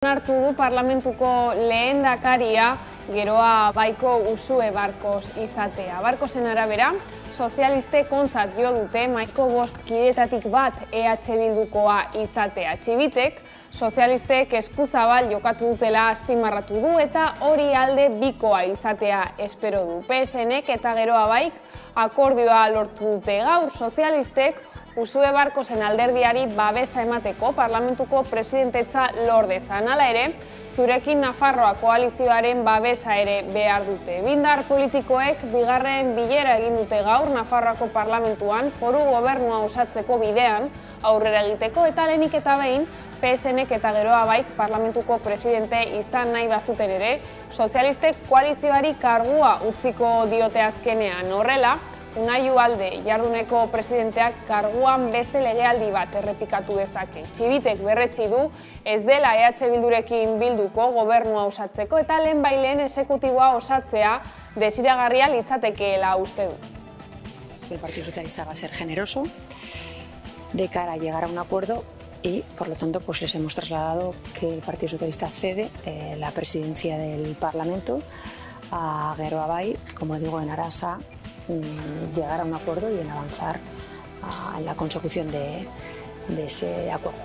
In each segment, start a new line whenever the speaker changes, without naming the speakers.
Hartu du parlamentuko lehendakaria geroa Baiko Usue Barkos izatea. Barkosen arabera, sozialistek ontzat jo dute Maiko 5 kidetatik bat EH Bildukoa izatea. Txibitek, sozialistek eskuzabal jokatu dutela azpimarratu du eta hori alde bikoa izatea espero du. PSNek eta geroa Baik akordioa lortu dute gaur. Sozialistek Usue Barkosen alderdiari babesa emateko parlamentuko presidentetza lor dezan. Hala ere, zurekin Nafarroa koalizioaren babesa ere behar dute. Bindar politikoek bigarren bilera egin dute gaur Nafarroako parlamentuan foru gobernua osatzeko bidean aurrera egiteko eta lehenik eta behin PSNek eta geroa Baik parlamentuko presidente izan nahi bazuten ere, sozialistek koalizioari kargua utziko diote azkenean. Horrela, Unai Ugalde jarduneko presidenteak karguan beste legealdi bat errepikatu dezake. Txibitek berretsi du ez dela EH Bildurekin bilduko gobernua osatzeko eta lehenbailen exekutiboa osatzea desiragarria litzatekeela uste du.
El Partido Socialista va a ser generoso de cara a llegar a un acuerdo y, por lo tanto, pues les hemos trasladado que el Partido Socialista cede la presidencia del Parlamento a Geroa Bai, como digo, en aras a llegar a un acuerdo y en avanzar en la consecución de ese acuerdo.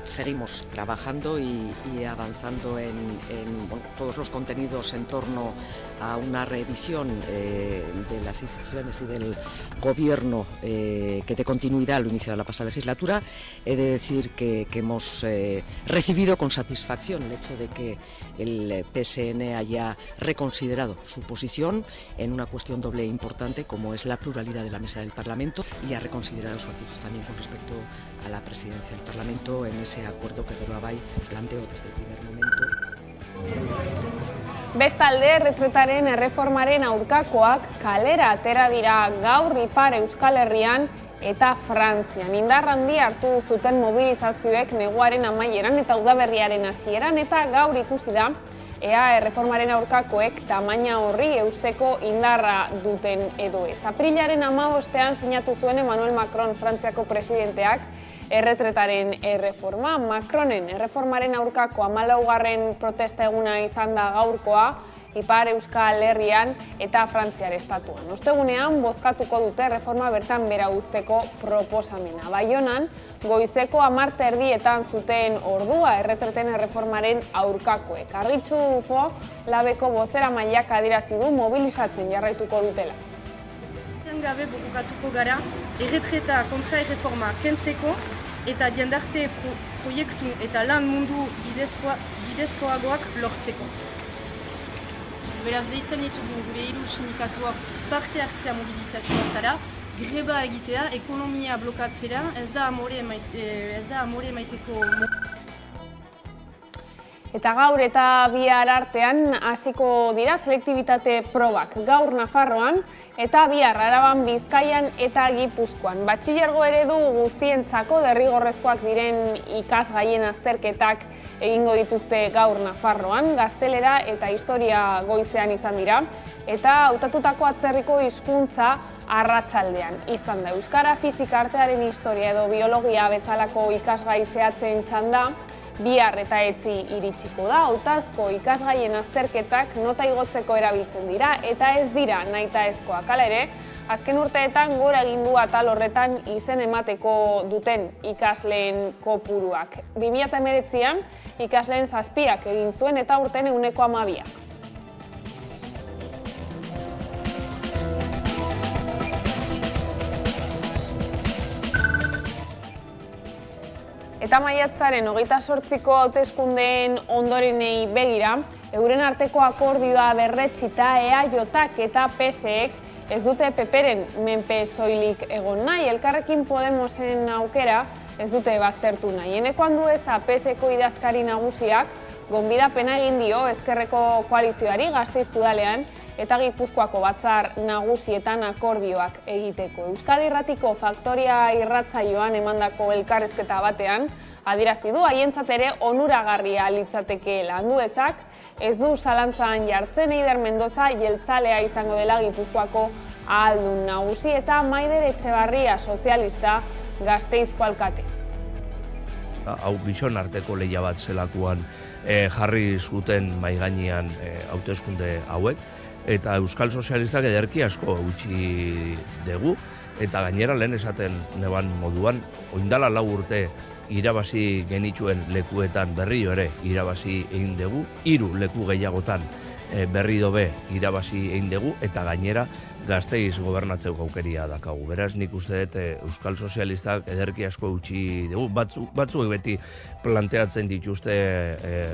Seguimos trabajando y avanzando en todos los contenidos en torno a una reedición de las instituciones y del gobierno que dé continuidad a lo iniciado la pasada legislatura. He de decir que hemos recibido con satisfacción el hecho de que el PSN haya reconsiderado su posición en una cuestión doble e importante como es la pluralidad de la mesa del Parlamento y ha reconsiderado su actitud también con respecto a la presidencia del Parlamento en ese acuerdo que Geroa Bai planteó desde el primer momento.
Bestalde, erretretaren erreformaren aurkakoak kalera atera dira gaur Ipar Euskal Herrian eta Frantzian. Indar handia hartu zuten mobilizazioek neguaren amaieran eta udaberriaren hasieran eta gaur ikusi da ea erreformaren aurkakoek tamaina horri eusteko indarra duten edo ez. Aprilaren 15ean sinatu zuen Emmanuel Macron Frantziako presidenteak erretretaren erreforma. Macronen erreformaren aurkako 14. protesta eguna izan da gaurkoa Ipar Euskal Herrian eta Frantziar estatuan. Ostegunean bozkatuko dute erreforma bertan bera uzteko proposamena. Baionan, goizeko 10:30 zuten ordua erretreten erreformaren aurkakoek. Argitxu Ufo, labeko bozeramaileak adierazi du mobilizatzen jarraituko dutela.
Gabe bukatuko gara, erretreta kontra erreforma kentzeko eta jendarte proiektu eta lan mundu bidezkoagoak lortzeko. Beraz, deitzen ditugu gure hiru sindikatuak parte hartzea mobilizazioetara, greba egitea, ekonomia blokatzera, ez da amore maiteko.
Eta gaur eta bihar artean hasiko dira selektibitate probak. Gaur Nafarroan eta bihar Araban, Bizkaian eta Gipuzkoan. Batxilergo eredu guztientzako derrigorrezkoak diren ikasgaien azterketak egingo dituzte gaur Nafarroan. Gaztelera eta historia goizean izan dira. Eta hautatutako atzerriko hizkuntza arratsaldean izan da. Euskara, fisika, artearen historia edo biologia bezalako ikasgai zehatzen txanda bihar eta etzi iritsiko da. Hautazko ikasgaien azterketak nota igotzeko erabiltzen dira eta ez dira nahitaezkoak. Hala ere, azken urteetan gora egin du atal horretan izen emateko duten ikasleen kopuruak. 2019an ikasleen 7ak egin zuen eta urten 12%. Eta maiatzaren 28ko hauteskundeen ondorenei begira, euren arteko akordioa berretsita EAJak eta PSek ez dute PPren menpe soilik egon nahi. Elkarrekin Podemosen aukera ez dute baztertu nahi. Eneko Andueza PSeko idazkari nagusiak gonbidapena egin dio ezkerreko koalizioari Gasteiz udalean eta Gipuzkoako batzar nagusietan akordioak egiteko. Euskadi Irratiko Faktoria irratsaioan emandako elkarrizketa batean adierazi du haientzat ere onuragarria litzatekeela. Anduezak ez du zalantzan jartzen Eider Mendoza jeltzalea izango dela Gipuzkoako ahaldun nagusi eta Maider Etxebarria sozialista Gasteizko alkate.
hau bizion arteko lehia bat zelakuan jarri zuten maigainean hauteskunde hauek, eta Euskal Sozialistak ederki asko utzi dugu, eta gainera lehen esaten neban moduan, oindala 4 urte irabazi genituen lekuetan berriro ere irabazi egin dugu, 3 leku gehiagotan berriro be irabazi egin dugu, eta gainera Gasteiz gobernatzeko aukeria dakagu. Beraz, nik uste dut Euskal Sozialistak ederki asko utzi dugu. Batzuek beti planteatzen dituzte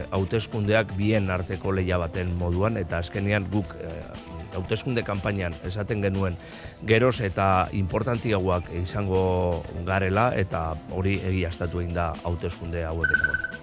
hauteskundeak bien arteko lehia baten moduan, eta azkenean guk hauteskunde kanpainan esaten genuen geroz eta importantiagoak izango garela, eta hori egiaztatu egin da hauteskunde hauetan.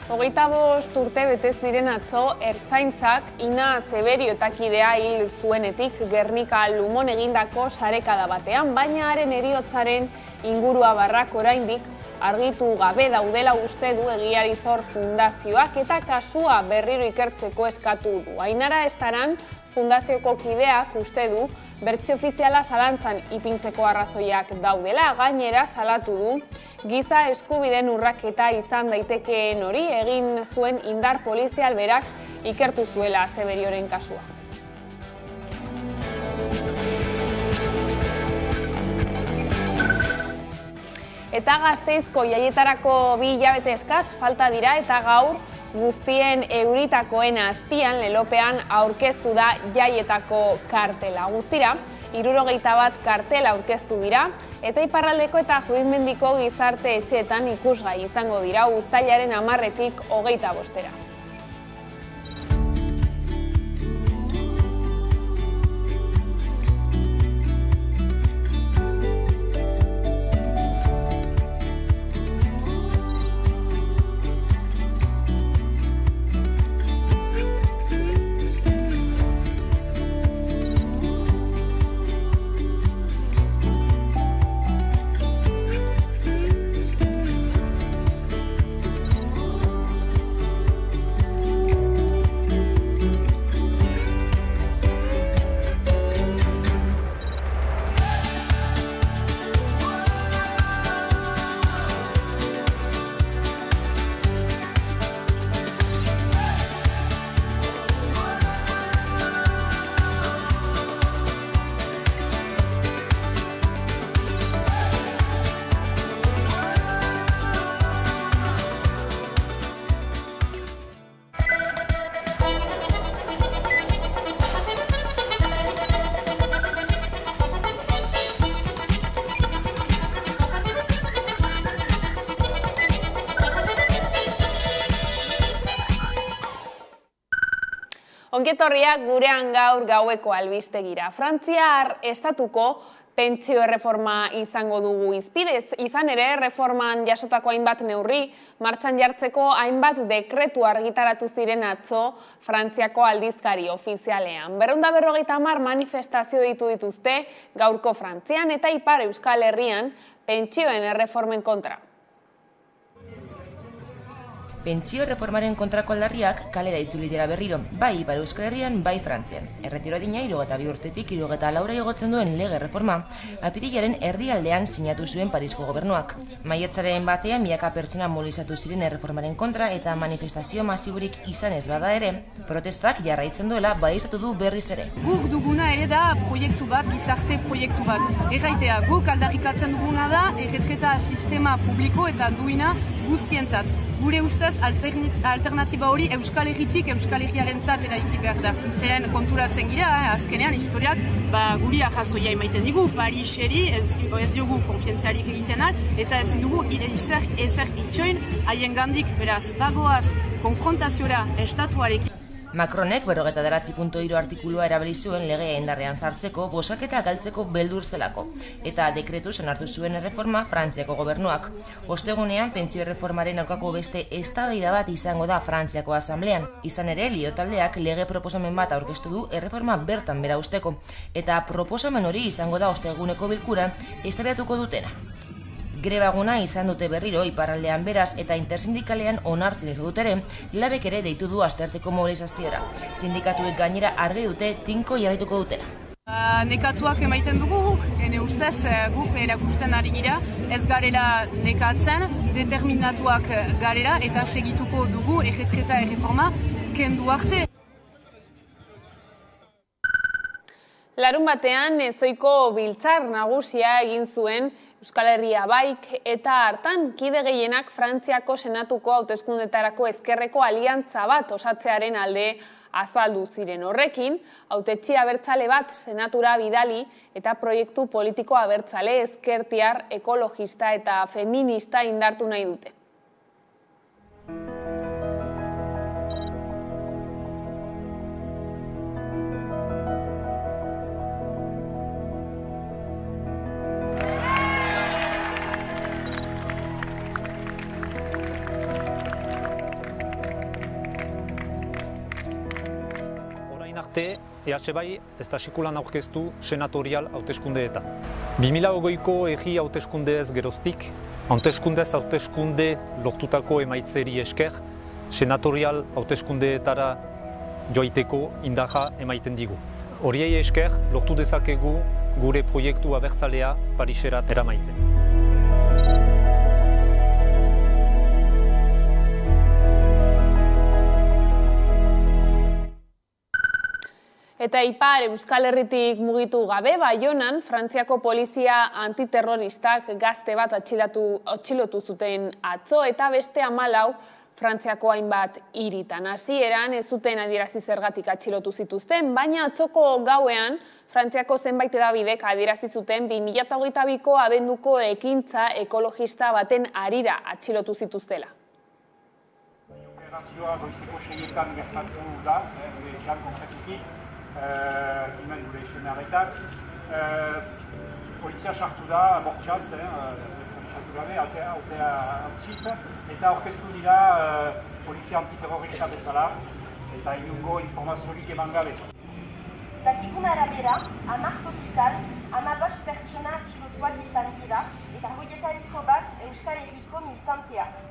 25 urte bete ziren atzo Ertzaintzak Ina Zeberio eta kidea hil zuenetik Gernika Lumon egindako sarekada batean, baina haren heriotzaren ingurua barrak oraindik argitu gabe daudela uste du Egiari Zor Fundazioak, eta kasua berriro ikertzeko eskatu du. Ainara Estaran fundazioko kideak uste du bertze ofiziala zalantzan ipintzeko arrazoiak daudela, gainera salatu du giza eskubideen urraketa izan daitekeen hori egin zuen indar polizial berak ikertu zuela Zeberioren kasua. Eta Gasteizko jaietarako 2 hilabete eskas falta dira, eta gaur guztien euritakoen azpian lelopean aurkeztu da jaietako kartela. Guztira, 61 kartel aurkeztu dira, eta iparraldeko eta Judimendik-ko gizarte etxeetan ikusgai izango dira uztailaren 10-tik 25-era. Ongetorriak gurean gaur gaueko albistegira. Frantziar estatuko pentsio erreforma izango dugu izpidez. Izan ere, reforman jasotako hainbat neurri, martxan jartzeko hainbat dekretu argitaratu ziren atzo Frantziako aldizkari ofizialean. 250 manifestazio ditu dituzte gaurko Frantzian eta Ipar Euskal Herrian pentsioen erreformen kontra.
Pentsio reformaren kontrako aldarriak kalera itzuli dira berriro, bai Ipar Euskal Herrian, bai Frantzian. Erretiro adina 62 urtetik 64 igotzen duen lege reforma, apirilaren erdialdean sinatu zuen Parisko gobernuak. Maiatzaren batean milaka pertsona mobilizatu ziren erreformaren kontra eta manifestazio masiburik izan ez bada ere, protestak jarraitzen duela baieztatu du berriz ere.
Guk duguna ere da proiektu bat, gizarte proiektu bat. Erraitea, guk aldarrikatzen duguna da erretreta sistema publiko eta duina guztientzat. Gure ustez alternatiba hori Euskal Herritik Euskal Herriarentzat eraiki behar da. Zeren konturatzen gira, azkenean historiak guri jasoia emaiten digu, Pariseri ez diogu konfientziarik egiten al, eta ez dugu ezer itxoin haien gandik, beraz, bagoaz konfrontaziora estatuarekin.
Macronek 49.3 artikulua erabili zuen legea indarrean sartzeko bozketa galtzeko beldur zelako, eta dekretuz onartu zuen erreforma Frantziako gobernuak. Ostegunean pentsio erreformaren aurkako beste eztabaida bat izango da Frantziako asamblean. Izan ere, Lio taldeak lege proposamen bat aurkeztu du erreforma bertan bera usteko, eta proposamen hori izango da osteguneko bilkuran eztabaidatuko dutena. Grebaguna izan dute berriro iparraldean beraz eta intersindikalean onartzen ez dut ere, labek ere deitu du astearteko mobilizaziora. Sindikatuek gainera argi dute tinko jarraituko dutena.
Nekatuak emaiten dugu, ene ustez guk erakusten ari gira, ez garela nekatzen, determinatuak garela eta segituko dugu erretreta erreforma kendu arte.
Larun batean ezoiko biltzar nagusia egin zuen Euskal Herria Baik eta hartan kide gehienak Frantziako Senatuko hauteskundetarako ezkerreko aliantza bat osatzearen alde azaldu ziren. Horrekin, hautetsi abertzale bat senatura bidali eta proiektu politiko abertzale ezkertiar, ekologista eta feminista indartu nahi dute.
EH Bai ez da sekulan aurkeztu senatorial hauteskundeetan. 2020ko egi hauteskundez geroztik, hauteskunde lortutako emaitzeri esker, senatorial hauteskundeetara joaiteko indarra emaiten digu. Horiei esker lortu dezakegu gure proiektu abertzalea Pariserat eramaiten.
Eta Ipar Euskal Herritik mugitu gabe, Baionan, Frantziako polizia antiterroristak gazte bat atxilotu zuten atzo eta beste 14 Frantziako hainbat hiritan. Hasieran ez zuten adierazi zergatik atxilotu zituzten, baina atzoko gauean Frantziako zenbait hedabidek adierazi zuten 2022ko abenduko ekintza ekologista baten harira atxilotu zituztela.
Operazioa goizeko 6etan gertatu da, lan konkretuki. Gure izan harretak. Polizia sartu da, bortxaz, sartu gabe, autea utziz, eta orkestu dira polizia antiterrorista bezala, eta inungo informaziorik eman gabe.
Dakikun arabera, 10 tokitan, 15 pertsona atxilotuak izan dira, eta horietariko bat Euskal Herriko militanteak.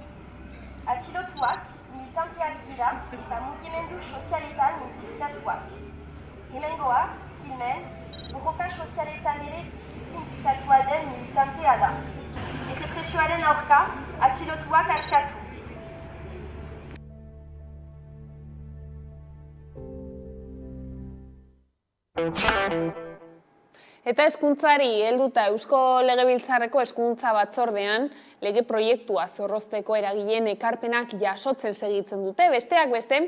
Atxilotuak militanteak dira eta mugimendu sozialetan implikatuak. Hemengoa, Kilmen, borroka sozialetan ere inplikatua den militantea da. Errepresioaren aurka, atxilotuak askatu.
Eta hezkuntzari helduta Eusko Legebiltzarreko hezkuntza batzordean lege proiektua zorrozteko eragileen ekarpenak jasotzen segitzen dute. Besteak beste,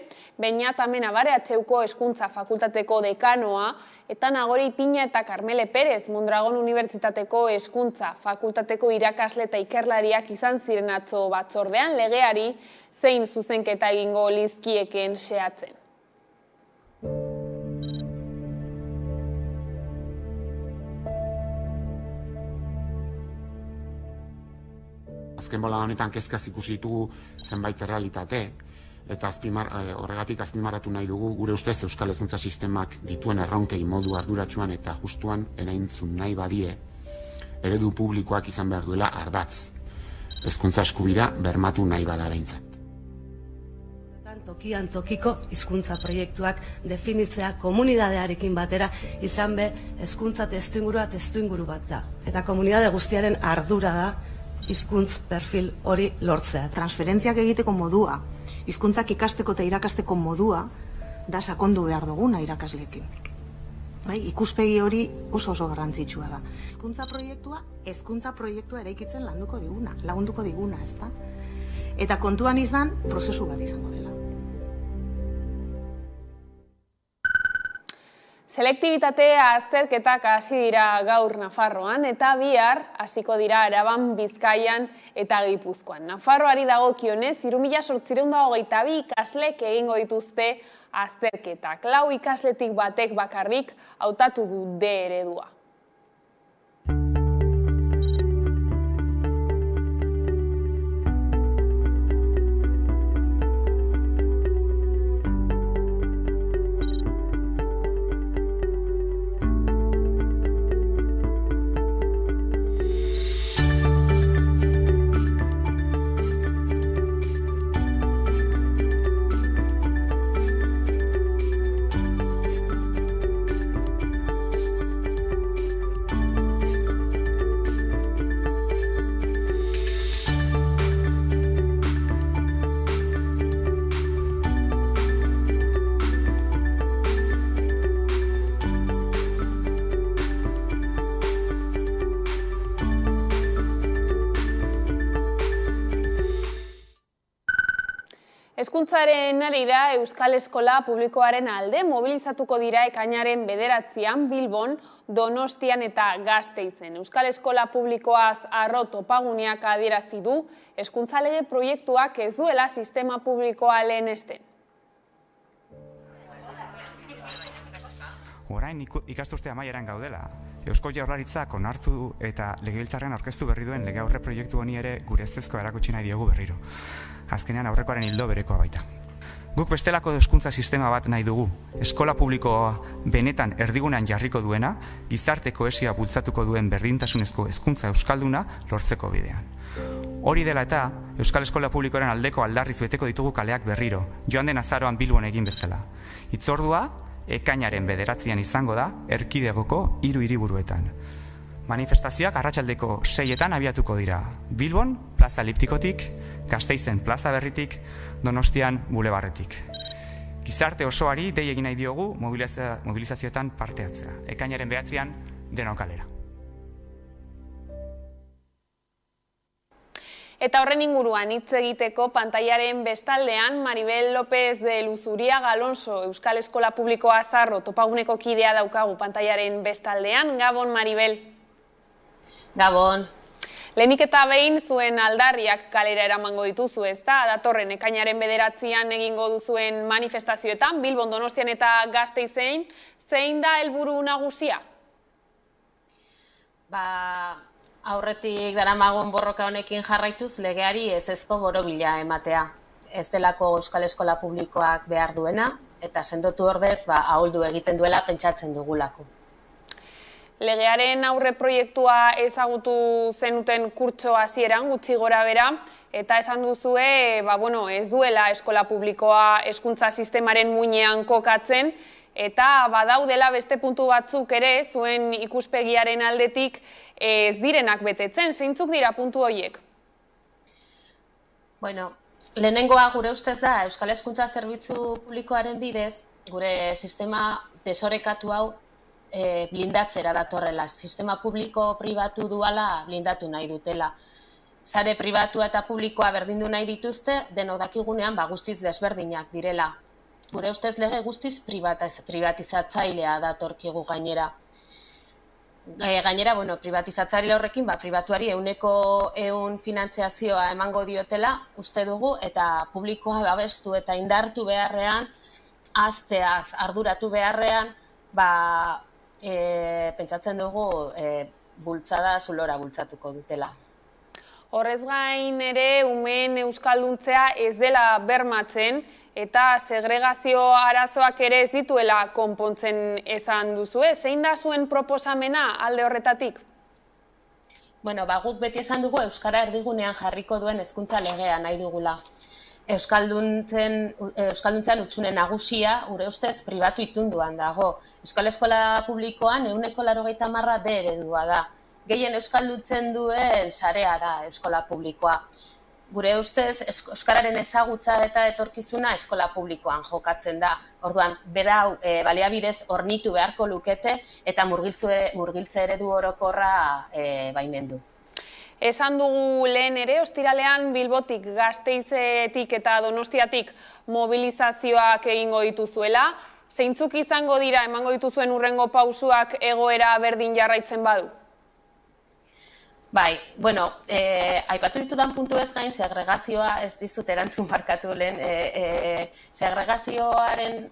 Beñat Amenabare HUko hezkuntza fakultateko dekanoa eta Nagore Ipina eta Karmele Perez Mondragon Unibertsitateko hezkuntza fakultateko irakasle eta ikerlariak izan ziren atzo batzordean legeari zein zuzenketa egingo lizkieken xehatzen.
Azken bola honetan kezkaz ikusi ditugu zenbait errealitate, eta horregatik azpimarratu nahi dugu gure ustez Euskal Hezkuntza Sistemak dituen erronkei modu arduratsuan eta justuan erantzun nahi badie, eredu publikoak izan behar duela ardatz. Hezkuntza eskubidea bermatu nahi bada behintzat.
Tokian tokiko hizkuntza proiektuak definitzea komunidadearekin batera izan be hezkuntza testuinguru bat da. Eta komunidade guztiaren ardura da hizkuntz perfil hori lortzea.
Transferentziak egiteko modua, hizkuntzak ikasteko eta irakasteko modua, da sakondu behar duguna irakasleekin. Ikuspegi hori oso garrantzitsua da. Hezkuntza proiektua eraikitzen lagunduko diguna, ezta? Eta kontuan izan, prozesu bat izango dela.
Selektibitatea azterketak hasi dira gaur Nafarroan eta bihar hasiko dira Araban, Bizkaian eta Gipuzkoan. Nafarroari dagokionez 3.822 ikaslek egingo dituzte azterketak. 4 ikasletik batek bakarrik hautatu du D eredua. Hezkuntzaren arira Euskal Eskola Publikoaren alde mobilizatuko dira ekainaren 9an Bilbon, Donostian eta Gasteizen. Euskal Eskola Publikoaz harro topaguneak adierazi du, hezkuntza lege proiektuak ez duela sistema publikoa lehenesten.
Orain ikasturte amaieran gaudela, Eusko Jaurlaritzak onartu eta legebiltzarrean aurkeztu berri duen lege aurre proiektu honi ere gure ezezkoa erakutsi nahi diogu berriro. Azkenean aurrekoaren hildo berekoa baita. Guk bestelako hezkuntza sistema bat nahi dugu. Eskola publikoa benetan erdigunean jarriko duena, gizarte kohesioa bultzatuko duen berdintasunezko hezkuntza euskalduna lortzeko bidean. Hori dela eta, Euskal Eskola Publikoaren aldeko aldarriz beteko ditugu kaleak berriro, joan den azaroan Bilbon egin bezala. Hitzordua, ekainaren 9an izango da, erkidegoko 3 hiriburuetan. Manifestazioak arratsaldeko 6etan abiatuko dira. Bilbon, plaza Eliptikotik, Gasteizen plaza Berritik, Donostian bulebarretik. Gizarte osoari dei egin nahi diogu mobilizazioetan parte hartzea. Ekainaren 9an denok kalera.
Eta horren inguruan hitz egiteko pantailaren bestaldean Maribel López de Luzuriaga Alonso Euskal Eskola Publikoa Zarro topaguneko kidea daukagu pantailaren bestaldean. Gabon, Maribel.
Gabon.
Lehenik eta behin zuen aldarriak kalera eramango dituzu, ezta? Datorren ekainaren 9an egingo duzuen manifestazioetan, Bilbon, Donostian eta Gasteizen, zein da helburu nagusia?
Aurretik daramagun borroka honekin jarraituz legeari ezezko borobila ematea. Ez delako Euskal Eskola Publikoak behar duena, eta sendotu ordez ahuldu egiten duela pentsatzen dugulako.
Legearen aurre proiektua ezagutu zenuten kurtso hasieran gutxi gora bera, eta esan duzue, ez duela eskola publikoa hezkuntza sistemaren muinean kokatzen, eta badaudela beste puntu batzuk ere, zuen ikuspegiaren aldetik ez direnak betetzen. Zeintzuk dira puntu horiek?
Lehenengoa gure ustez da, Euskal Hezkuntza Zerbitzu Publikoaren bidez, gure sistema desorekatu hau blindatzera datorrela. Sistema publiko-pribatu duala blindatu nahi dutela. Sare pribatua eta publikoa berdindu nahi dituzte, denok dakigunean guztiz desberdinak direla. Gure ustez lege guztiz privatizatzailea datorkigu gainera. Gainera, privatizatzaile horrekin, pribatuari 100% finantziazioa emango diotela, uste dugu, eta publikoa babestu eta indartu beharrean, azteaz arduratu beharrean, pentsatzen dugu bultzada zulora bultzatuko dutela.
Horrez gain ere, umeen euskalduntzea ez dela bermatzen eta segregazio arazoak ere ez dituela konpontzen esan duzue. Zein da zuen proposamena alde horretatik?
Guk beti esan dugu Euskara erdigunean jarriko duen hezkuntza legea nahi dugula. Euskalduntzan hutsune nagusia, gure ustez, pribatu itunduan dago. Euskal Eskola Publikoan 80% D eredua da. Gehien euskalduntzen duen sarea da eskola publikoa. Gure ustez, euskararen ezagutza eta etorkizuna eskola publikoan jokatzen da. Orduan, berau baliabidez hornitu beharko lukete eta murgiltze eredu orokorra baimendu.
Esan dugu lehen ere, ostiralean Bilbotik, Gasteizetik eta Donostiatik mobilizazioak egingo dituzuela. Zeintzuk izango dira emango dituzuen hurrengo pausuak egoera berdin jarraitzen badu?
Aipatu ditudan puntu ez gain, segregazioa ez dizut erantzun barkatu lehen, segregazioaren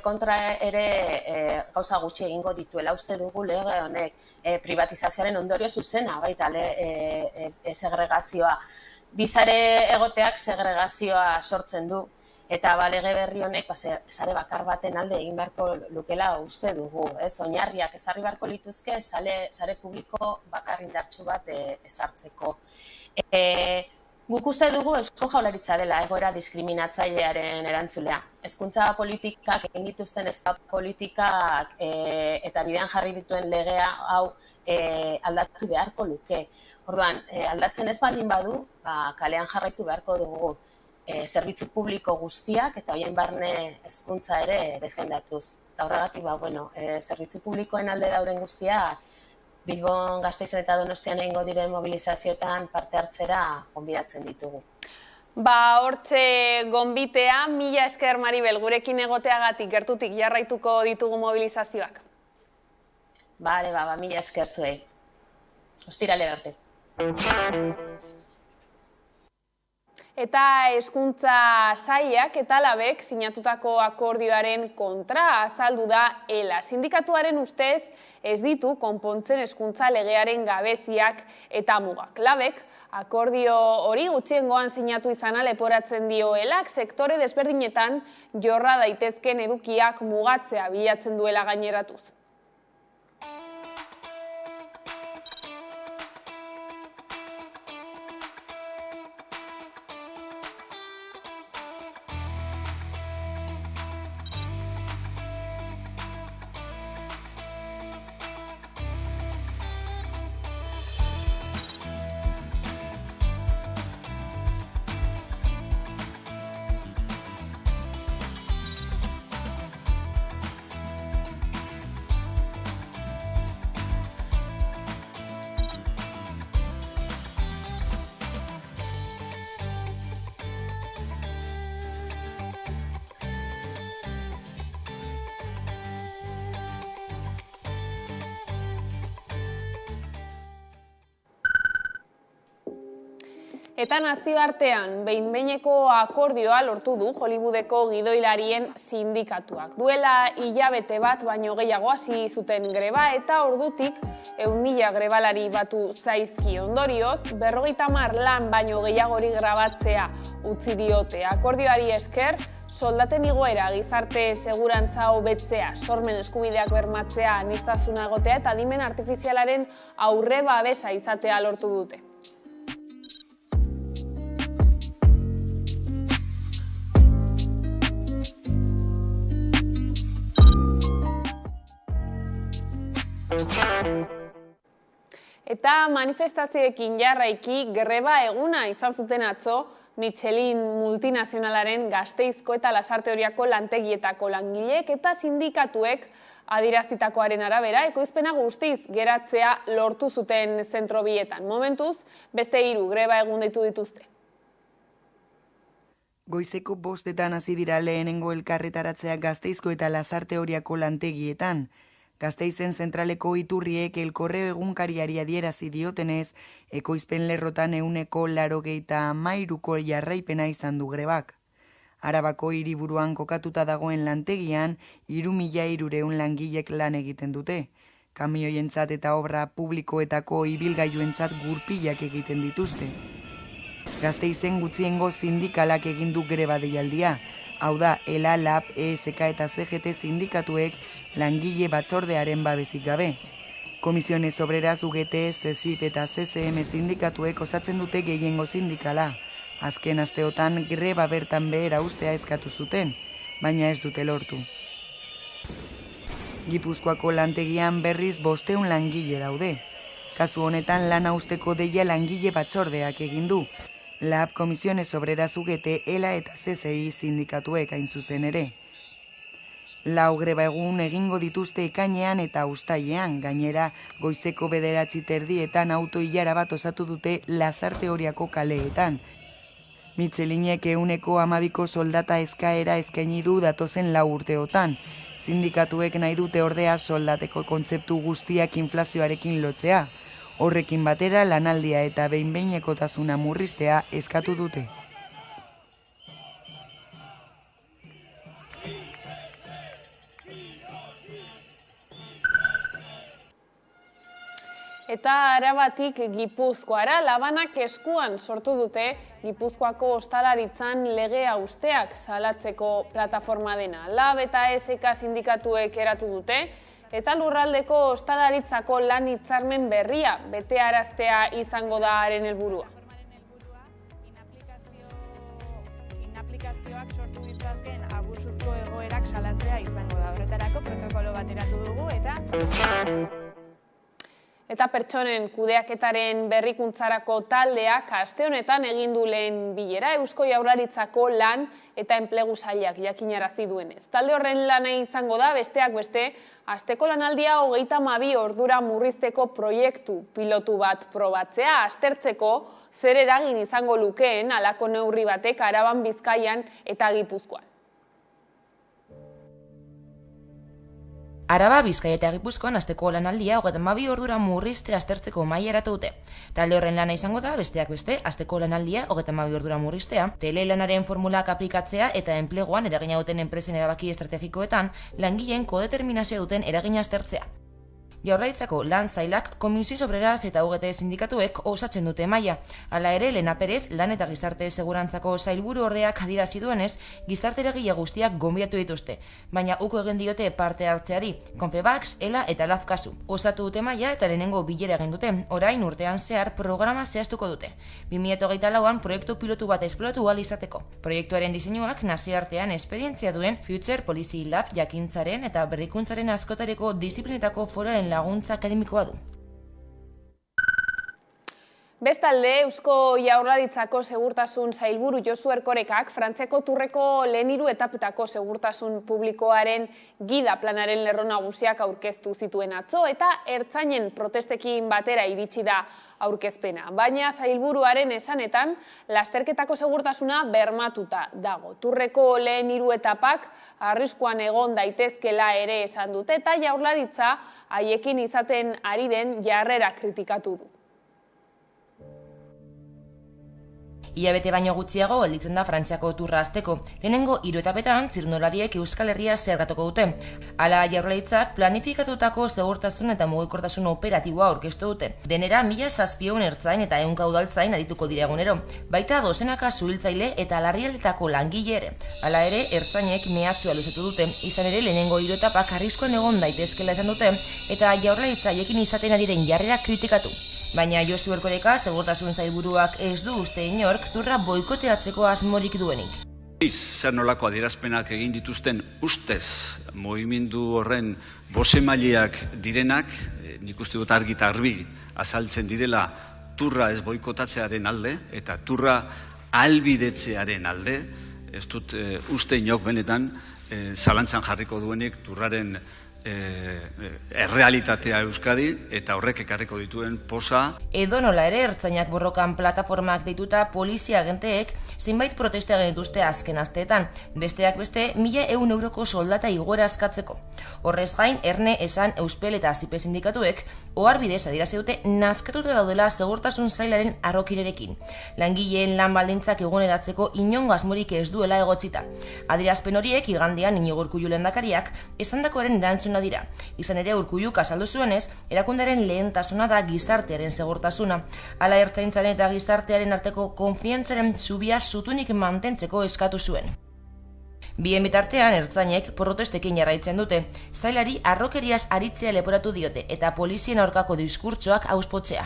kontra ere gauza gutxi egingo dituela uste dugu lege honek, privatizazioaren ondorio zuzena baita segregazioa. Bizare egoteak segregazioa sortzen du. Eta lege berri honek sare bakar baten alde egin beharko lukela uste dugu. Oinarriak ezarri beharko lituzke sare publiko bakar indartsu bat ezartzeko. Guk uste dugu Eusko Jaurlaritza dela egoera diskriminatzailearen erantzulea. Hezkuntza politikak egin dituzten politikak eta bidean jarri dituen legea hau aldatu beharko luke. Orduan, aldatzen ez baldin badu, kalean jarraitu beharko dugu. Zerbitzu publiko guztiak eta horien barne hezkuntza ere defendatuz. Eta horregatik, zerbitzu publikoen alde dauden guztiak Bilbon, Gasteizen eta Donostian egingo diren mobilizazioetan parte hartzera gonbidatzen ditugu.
Hortxe gonbitea, mila esker Maribel, gurekin egoteagatik gertutik jarraituko ditugu mobilizazioak.
Bale, mila esker zuei. Ostiralera arte.
Eta hezkuntza sailak eta Labek sinatutako akordioaren kontra azaldu da ELA. Sindikatuaren ustez ez ditu konpontzen hezkuntza legearen gabeziak eta mugak. Labek akordio hori gutxiengoan sinatu izana leporatzen dio ELAk sektore desberdinetan jorra daitezken edukiak mugatzea bilatzen duela gaineratuz. Eta nazioartean, behin-behineko akordioa lortu du Hollywoodeko gidoilarien sindikatuak. Duela hilabete bat baino gehiago hasi zuten greba eta ordutik 100.000 grebalari batu zaizki. Ondorioz, 50 lan baino gehiagori grabatzea utzi diote. Akordioari esker, soldaten igoera, gizarte segurantza hobetzea, sormen eskubideak bermatzea, aniztasuna egotea eta adimen artifizialaren aurre babesa izatea lortu dute. Eta manifestazioekin jarraiki greba eguna izan zuten atzo Michelin multinazionalaren Gasteizko eta Lasarte Oriako lantegietako langileek eta sindikatuek adierazitakoaren arabera ekoizpena guztiz geratzea lortu zuten zentro bietan. Momentuz, beste 3 greba egun deitu dituzte.
Goizeko 5:00 hasi dira lehenengo elkarretaratzea Gasteizko eta Lasarte Oriako lantegietan. Gasteizen zentraleko iturriek El Correo egunkariari adierazi diotenez, ekoizpen lerrotan 183ko jarraipena izan du grebak. Arabako hiriburuan kokatuta dagoen lantegian 3.300 langilek lan egiten dute. Kamioientzat eta obra publikoetako ibilgailuentzat gurpilak egiten dituzte. Gasteizen gutxiengo sindikalak egin du greba deialdia. Hau da, ELA, LAB, ESK eta CGT sindikatuek langile batzordearen babesik gabe. Komisiones Obreras, UGT, CESIP eta CCM sindikatuek osatzen dute gehiengo sindikala. Azken asteotan greba bertan behera ustea eskatu zuten, baina ez dute lortu. Gipuzkoako lantegian berriz 500 langile daude. Kasu honetan lana uzteko deia langile batzordeak egin du. LAB, Komisiones Obreras, UGT, ELA eta CCI sindikatuek hain zuzen ere. 4 greba egun egingo dituzte ekainean eta uztailean, gainera goizeko 9:30 auto-ilara bat osatu dute Lasarte Oriako kaleetan. Michelinek 112ko soldata eskaera eskaini du datozen 4 urteotan. Sindikatuek nahi dute ordea soldateko kontzeptu guztiak inflazioarekin lotzea. Horrekin batera lanaldia eta behin-behinekotasuna murriztea eskatu dute.
Eta Arabatik Gipuzkoara labanak eskuan sortu dute Gipuzkoako ostalaritzan legea usteak salatzeko plataforma dena. LAB eta ESK sindikatuek eratu dute, eta lurraldeko ostalaritzako lan hitzarmen berria betearaztea izango da haren helburua.
Inaplikazioak sortu ditzakeen abusuzko egoerak salatzea izango da. Horretarako protokolo bat eratu dugu eta...
Eta pertsonen kudeaketaren berrikuntzarako taldeak aste honetan egin du lehen bilera Eusko Jaurlaritzako lan eta enplegu sailak jakinarazi duenez. Talde horren lana izango da besteak beste asteko lanaldia 32 ordura murrizteko proiektu pilotu bat probatzea, aztertzeko zer eragin izango lukeen halako neurri batek Araban, Bizkaian eta Gipuzkoan.
Araba, Bizkaia eta Gipuzkoan asteko lanaldia 32 ordura murrizte aztertzeko mahaia eratu dute. Talde horren lana izango da, besteak beste, asteko lanaldia 32 ordura murriztea, telelanaren formulak aplikatzea eta enpleguan eragina duten enpresen erabaki estrategikoetan langileen kodeterminazioa duten eragina aztertzea. Jaurlaritzako lan sailak Komisio Obreras eta UGT sindikatuek osatzen dute mahaia. Hala ere, Lena Perez, lan eta gizarte segurantzako sailburu ordeak adierazi duenez, gizarte eragile guztiak gonbidatu dituzte, baina uko egin diote parte hartzeari, Confebax, ELA eta LAF kasu. Osatu dute mahaia eta lehenengo bilera egin dute, orain urtean zehar programa zehaztuko dute. 2024an proiektu pilotu bat esploratu ahal izateko. Proiektuaren diseinuak nazioartean esperientzia duen Future Policy Lab jakintzaren eta berrikuntzaren askotariko disiplinetako foraren laguntza akademikoa du.
Bestalde, Eusko Jaurlaritzako segurtasun sailburu Josu Erkorekak Frantziako Turreko lehen 3 etapetako segurtasun publikoaren gida planaren lerro nagusiak aurkeztu zituen atzo eta ertzainen protestekin batera iritsi da aurkezpena. Baina sailburuaren esanetan, lasterketako segurtasuna bermatuta dago. Turreko lehen 3 etapak arriskuan egon daitezkela ere esan dute eta Jaurlaritza haiekin izaten ari den jarrera kritikatu du.
Hilabete baino gutxiago gelditzen da Frantziako turra hasteko. Lehenengo 3 etapetan txirrindulariek Euskal Herria zergatuko dute. Hala, Jaurlaritzak planifikatutako segurtasun eta mugikortasun operatiboa aurkeztu dute. Denera 1700 ertzain eta 100 udaltzain arituko dira egunero. Baita dozenaka zuhiltzaile eta larrialdetako langile ere. Hala ere, ertzainek mehatxua luzatu dute. Izan ere, lehenengo 3 etapak arriskoan egon daitezkela esan dute eta Jaurlaritza haiekin izaten ari den jarrera kritikatu. Baina Josu Erkoreka, segurtasun sailburuak ez du uste inork turra boikoteatzeko asmorik duenik.
Zer nolako adierazpenak egin dituzten ustez mugimendu horren bosemaileak direnak, nik uste dut argi eta garbi azaltzen direla turra ez boikotatzearen alde eta turra ahalbidetzearen alde, ez dut uste inok benetan zalantzan jarriko duenik turraren errealitatea Euskadi eta horrek ekarriko dituen posa.
Edonola ere ertzainak borrokan plataformak deituta polizia agenteek zenbait protesta egin dituzte azken asteetan, besteak beste 1.100 euroko soldata igoera eskatzeko. Horrez gain, Erne, Esan, Euspel eta Zipe sindikatuek oharbidez adierazi dute nazkatuta daudela segurtasun sailaren arrokirerekin. Langileen lan baldintzak eguneratzeko inongo asmorik ez duela egotzita. Adierazpen horiek igandean Iñigo Urkullu lehendakariak esandakoaren erantzuna dira. Izan ere Urkulluk azaldu zuenez, erakundaren lehentasuna da gizartearen segurtasuna. Hala ertzaintzaren eta gizartearen arteko konfiantzaren zubia zutunik mantentzeko eskatu zuen. Bien bitartean ertzainek protestekin jarraitzen dute, zailari arrokeriaz aritzea leporatu diote eta polizien aurkako diskurtsoak auspotzea.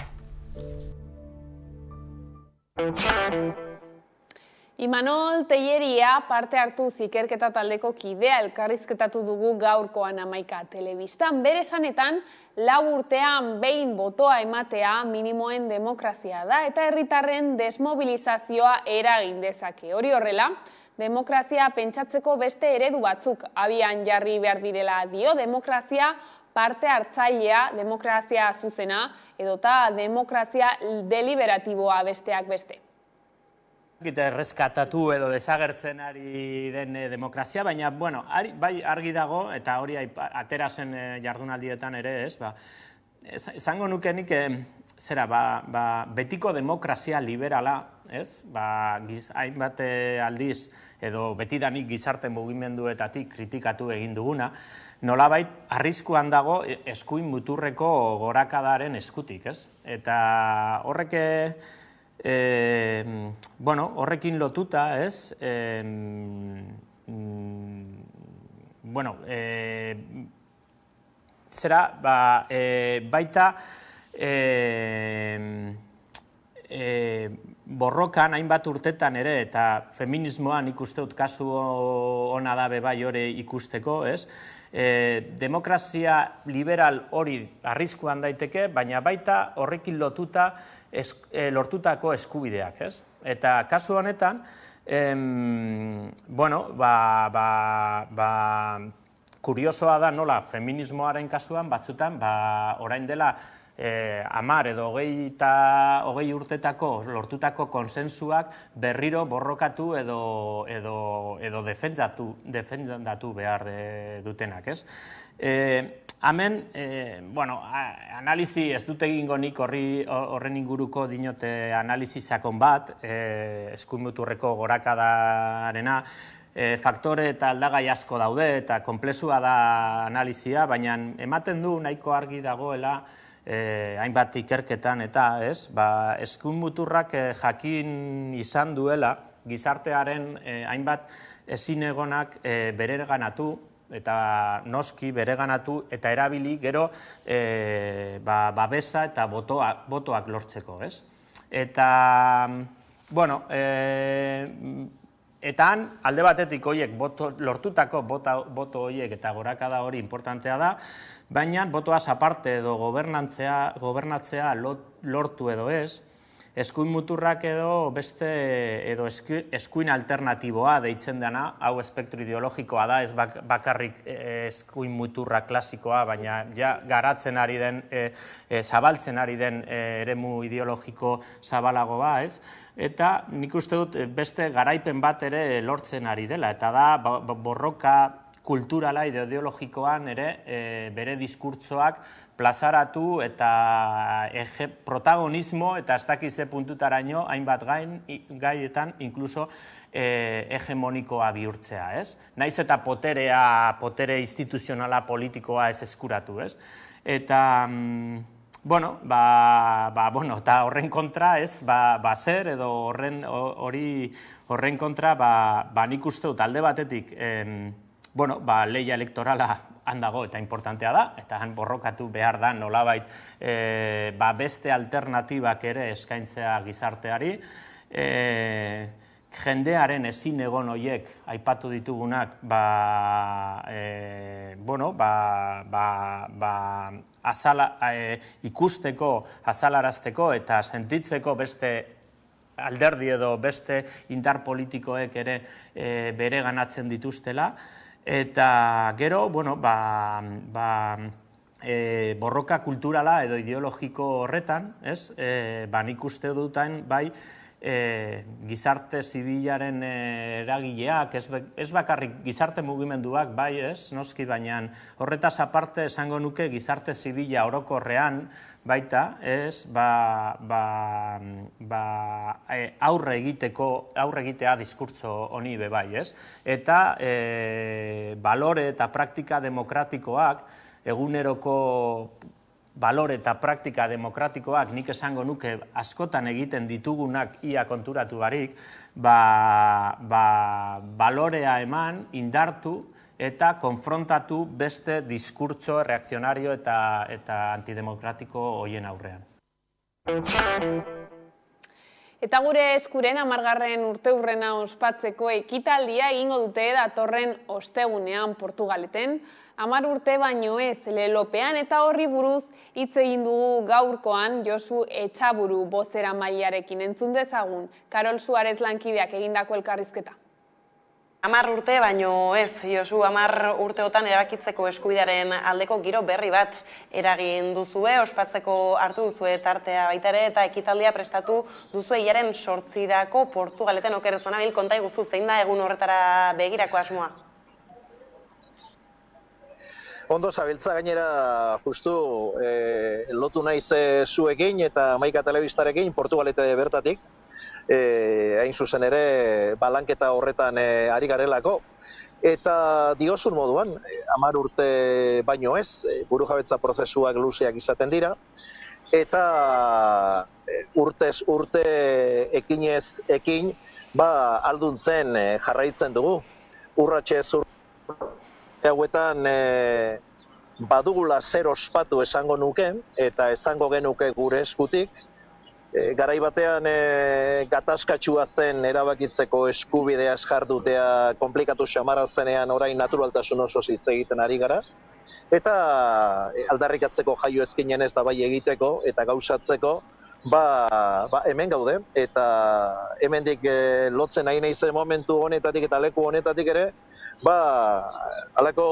Imanol Telleria parte hartu ikerketa taldeko kidea elkarrizketatu dugu gaurkoan 11 telebistan. Bere esanetan, 4 urtean behin botoa ematea minimoen demokrazia da eta herritarren desmobilizazioa eragin dezake. Hori horrela, demokrazia pentsatzeko beste eredu batzuk abian jarri behar direla dio, demokrazia parte hartzailea, demokrazia zuzena edota demokrazia deliberatiboa besteak beste.
Eta erreskatatu edo desagertzen ari den demokrazia, baina, bueno, bai argi dago, eta hori atera zen jardunaldietan ere, ez, esango nukenik, betiko demokrazia liberala, ez, hainbat aldiz, edo betidanik gizarte mugimenduetatik kritikatu egin duguna, nolabait arriskuan dago eskuin muturreko gorakadaren eskutik, ez, eta horrek horrekin lotuta, ez, baita borrokan hainbat urtetan ere, eta feminismoan ikusteut kasu ona da bebai hori ikusteko, ez? Demokrazia liberal hori arriskuan daiteke, baina baita horrekin lotuta lortutako eskubideak, ez? Eta kasu honetan, kuriosoa da nola feminismoaren kasuan batzutan, orain dela 10 edo 20 urtetako lortutako konsensuak berriro borrokatu edo defendatu behar dutenak, ez? Hemen, analizi ez dut egingo nik horren inguruko dinote analizi sakon bat, eskuin muturreko gorakadarena, faktore eta aldagai asko daude eta konplexua da analizia, baina ematen du nahiko argi dagoela hainbat ikerketan eta eskuin muturrak jakin izan duela gizartearen hainbat ezinegonak bereganatu eta noski bereganatu eta erabili gero babesa eta botoak lortzeko, ez? Eta, eta han, alde batetik horiek lortutako boto horiek eta gorakada hori importantea da, baina botoaz aparte edo gobernatzea lortu edo ez, eskuin muturrak edo beste edo eskuin alternatiboa deitzen dena, hau espektro ideologikoa da, ez bakarrik eskuin muturra klasikoa, baina ja garatzen ari den, zabaltzen ari den eremu ideologiko zabalagoa, ez? Eta nik uste dut beste garaipen bat ere lortzen ari dela, eta da borroka kulturala ideologikoan ere bere diskurtsoak plazaratu eta protagonismo eta ez dakize puntutaraino hainbat gaietan inkluso hegemonikoa bihurtzea, ez? Naiz eta potere instituzionala politikoa ez eskuratu, ez? Eta, eta horren kontra, ez, zer edo horren kontra, nik uste dut alde batetik, lehia elektorala handago eta importantea da, eta han borrokatu behar da nolabait beste alternatibak ere eskaintzea gizarteari, jendearen ezin egon horiek aipatu ditugunak ikusteko, azalarazteko eta sentitzeko beste alderdi edo beste indar politikoek ere bere ganatzen dituztela. Eta gero, borroka kulturala edo ideologiko horretan, nik uste dutan, gizarte zibilaren eragileak, ez bakarrik gizarte mugimenduak, noski, baina horretaz aparte esango nuke gizarte zibila orokorrean baita, aurre egitea diskurtso honi bebai, eta balore eta praktika demokratikoak, eguneroko balore eta praktika demokratikoak nik esango nuke askotan egiten ditugunak ia konturatu barik, balorea eman, indartu eta konfrontatu beste diskurtso reakzionario eta antidemokratiko horien aurrean.
Eta gure eskuren 10. urteurrena ospatzeko ekitaldia egingo dute datorren ostegunean Portugaleten. 10 urte baino ez lelopean eta horri buruz hitz egin dugu gaurkoan Josu Etxaburu bozeramailearekin. Entzun dezagun Karol Suarez lankideak egindako elkarrizketa.
10 urte baino ez, Josu, 10 urteotan erabakitzeko eskubidearen aldeko giro berri bat eragin duzue, ospatzeko hartu duzue tartea baita ere, eta ekitaldia prestatu duzue hilaren 8irako Portugaleten. Oker ez nabil, konta iguzu zein da egun horretara begirako asmoa?
Ondo zabiltza gainera justu lotu naiz zuekin eta Maika Telebistarekin Portugalete bertatik. Hain zuzen ere balanketa horretan ari garelako. Eta diozun moduan, 10 urte baino ez, burujabetza prozesuak luzeak izaten dira. Eta urtez urte ekinez ekin, alduntzen jarraitzen dugu. Urratxez hauetan badugula zer ospatu esango nuke, eta esango genuke gure eskutik, garai batean gatazkatsua zen erabakitzeko eskubideaz jardutea konplikatu xamarra zenean orain naturaltasun oso hitz egiten ari gara. Eta aldarrikatzeko jaio ezkinen ez da bai egiteko eta gauzatzeko, hemen gaude, eta hemendik lotzen nahi naizen momentu honetatik eta leku honetatik ere, halako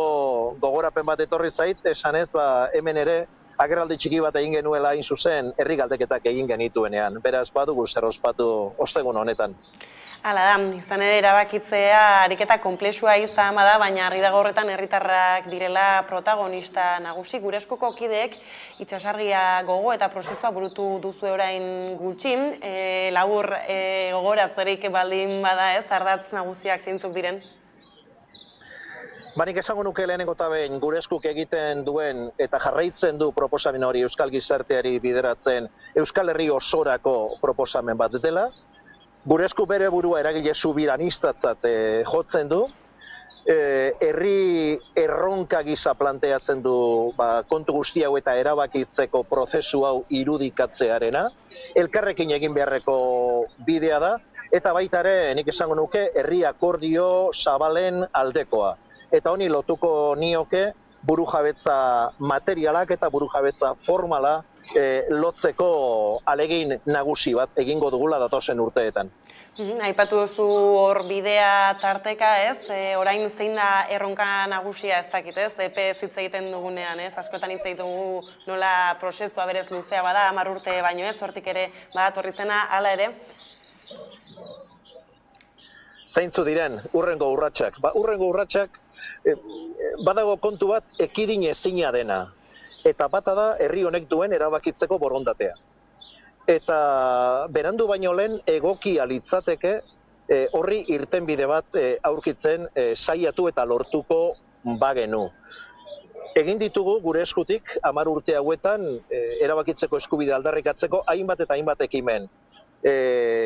gogorapen bat etorri zait, esanez, hemen ere agerraldi txiki bat egin genuela hain zuzen herri galdeketak egin genituenean. Beraz, badugu zer ospatu ostegun honetan.
Hala da, izan ere erabakitzea ariketa konplexua izan da, baina harri dago horretan herritarrak direla protagonista nagusi. Gure eskuko kideek itsasargia gogo eta prozesua burutu duzu orain gutxin. Labur gogoratzerik baldin bada ez, ardatz nagusiak zeintzuk diren?
Nik esango nuke lehenengo eta behin gure eskuk egiten duen eta jarraitzen du proposamen hori euskal gizarteari bideratzen Euskal Herri osorako proposamen bat dela. Gure esku bere burua eragile subiranistatzat jotzen du. Herri erronka gisa planteatzen du kontu guzti hau eta erabakitzeko prozesu hau irudikatzearena. Elkarrekin egin beharreko bidea da. Eta baita ere, nik esango nuke, herri akordio zabalen aldekoa. Eta honi lotuko nioke burujabetza materialak eta burujabetza formala lotzeko alegin nagusi bat egingo dugula datozen urteetan.
Aipatu duzu hor bidea tarteka, ez? Orain zein da erronka nagusia ez dakit, ez? Epez hitz egiten dugunean, ez? Askotan hitz egiten dugu nola prozesua berez luzea bada, 10 urte baino ez, hortik ere badatorri zena, hala ere?
Zeintzu diren hurrengo urratsak? Hurrengo urratsak badago kontu bat ekidin ezina dena. Eta bata da herri honek duen erabakitzeko borondatea. Eta berandu baino lehen egokia litzateke horri irtenbide bat aurkitzen saiatu eta lortuko bagenu. Egin ditugu gure eskutik 10 urte hauetan erabakitzeko eskubidea aldarrikatzeko hainbat eta hainbat ekimen.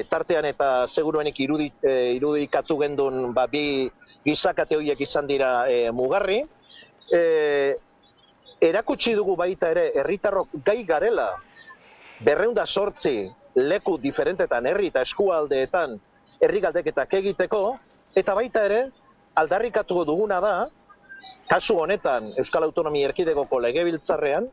Tartean eta seguruenik irudikatu gendun bi gizakate horiek izan dira mugarri. Erakutsi dugu baita ere herritarrok gai garela 208 leku diferentetan herri eta eskualdeetan herri galdeketak egiteko, eta baita ere aldarrikatu duguna da, kasu honetan Euskal Autonomia Erkidegoko legebiltzarrean,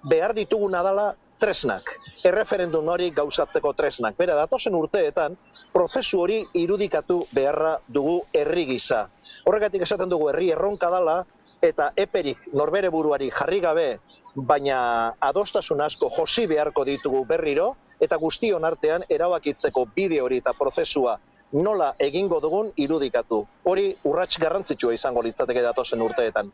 behar dituguna dela tresnak, erreferendum hori gauzatzeko tresnak. Bera, datozen urteetan, prozesu hori irudikatu beharra dugu herri gisa. Horregatik esaten dugu herri erronka dela, eta eperik norbere buruari jarri gabe, baina adostasun asko josi beharko ditugu berriro, eta guztion artean erabakitzeko bide hori eta prozesua nola egingo dugun irudikatu. Hori urrats garrantzitsua izango litzateke datozen urteetan.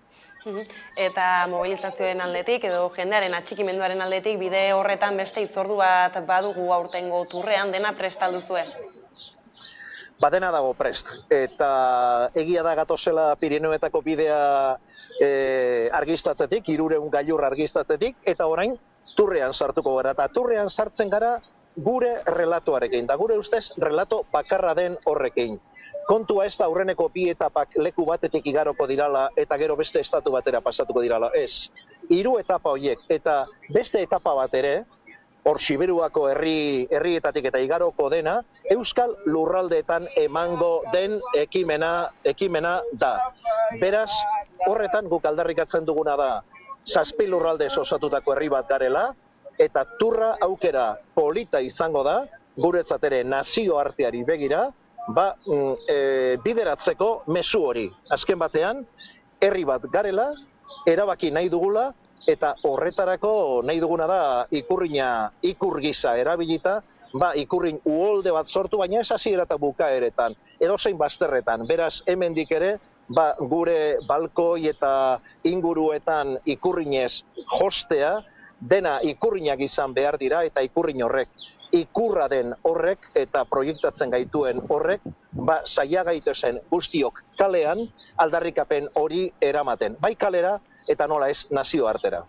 Eta mobilizazioen aldetik edo jendearen atxikimenduaren aldetik bide horretan beste hitzordu bat badugu aurtengo turrean, dena prest alduzue?
Dena dago prest. Eta egia da gatozela Pirineoetako bidea argiztatzetik, 300 gailur argiztatzetik, eta orain turrean sartuko gara. Eta turrean sartzen gara gure relatoarekin, da gure ustez relato bakarra den horrekin. Kontua ez da aurreneko 2 etapak leku batetik igaroko dirala eta gero beste estatu batera pasatuko dirala. Ez, 3 etapa horiek eta beste etapa bat ere, hor Siberuako herrietatik eta igaroko dena, Euskal Lurraldeetan emango den ekimena da. Beraz, horretan guk aldarrikatzen duguna da, 7 lurraldez osatutako herri bat garela, eta turra aukera polita izango da, guretzat ere nazioarteari begira, bideratzeko mezu hori. Azken batean, herri bat garela, erabaki nahi dugula, eta horretarako nahi duguna da ikur gisa erabilita, ikurrin uholde bat sortu, baina ez hasiera eta bukaeretan, edozein bazterretan. Beraz, hemendik ere, gure balkoi eta inguruetan ikurrinez jostea, dena ikurrinak izan behar dira, eta ikurrin horrek, ikurra den horrek eta proiektatzen gaituen horrek, saia gaitezen guztiok kalean aldarrikapen hori eramaten. Bai kalera eta nola ez nazioartera.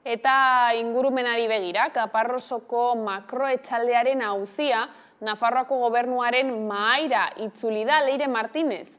Eta ingurumenari begira, Kaparrosoko makroetxaldearen auzia Nafarroako gobernuaren mahaira itzuli da Leire Martínez.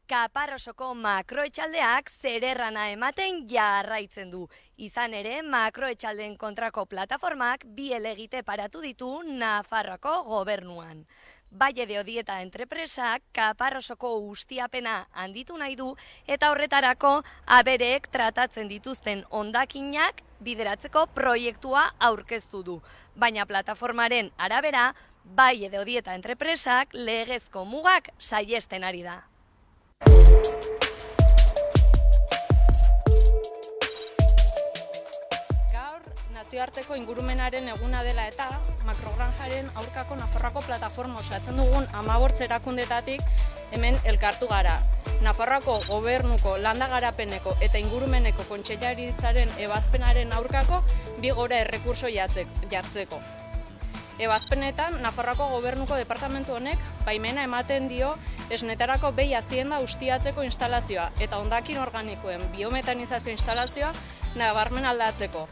Kaparrosoko makroetxaldeak zererrana ematen jarraitzen du. Izan ere, makroetxaldeen kontrako plataformak bi helegite paratu ditu Nafarroako gobernuan. Valle de Odieta entrepresak Kaparrosoko ustiapena handitu nahi du eta horretarako abereek tratatzen dituzten hondakinak bideratzeko proiektua aurkeztu du. Baina plataformaren arabera, Valle de Odieta entrepresak legezko mugak saihesten ari da.
Nazioarteko ingurumenaren eguna dela eta makrogranjaren aurkako Nafarroako plataforma osatzen dugun 15 erakundetatik hemen elkartu gara. Nafarroako gobernuko landa garapeneko eta ingurumeneko kontseilaritzaren ebazpenaren aurkako bi gora errekurso jartzeko. Ebazpenetan, Nafarroako gobernuko departamentu honek baimena ematen dio esnetarako behi hazienda ustiatzeko instalazioa eta hondakin organikoen biometanizazio instalazioa nabarmen aldatzeko.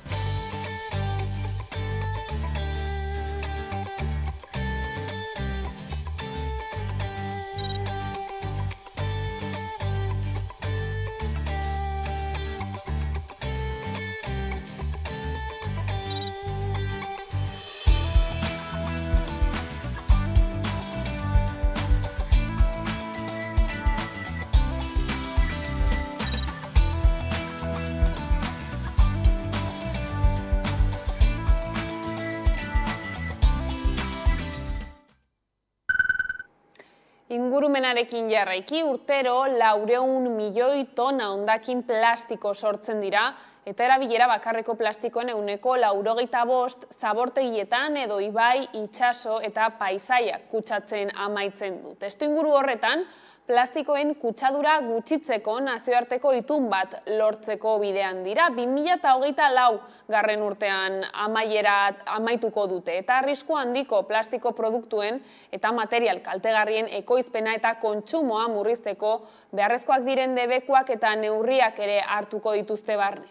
Ingurumenarekin jarraiki urtero 400 milioi tona hondakin plastiko sortzen dira eta erabilera bakarreko plastikoen 85% zabortegietan edo ibai, itsaso eta paisaiak kutsatzen amaitzen du. Testuinguru horretan, plastikoen kutsadura gutxitzeko nazioarteko itun bat lortzeko bidean dira. 2024 garren urtean amaituko dute eta arrisku handiko plastiko produktuen eta material kaltegarrien ekoizpena eta kontsumoa murrizteko beharrezkoak diren debekuak eta neurriak ere hartuko dituzte barne.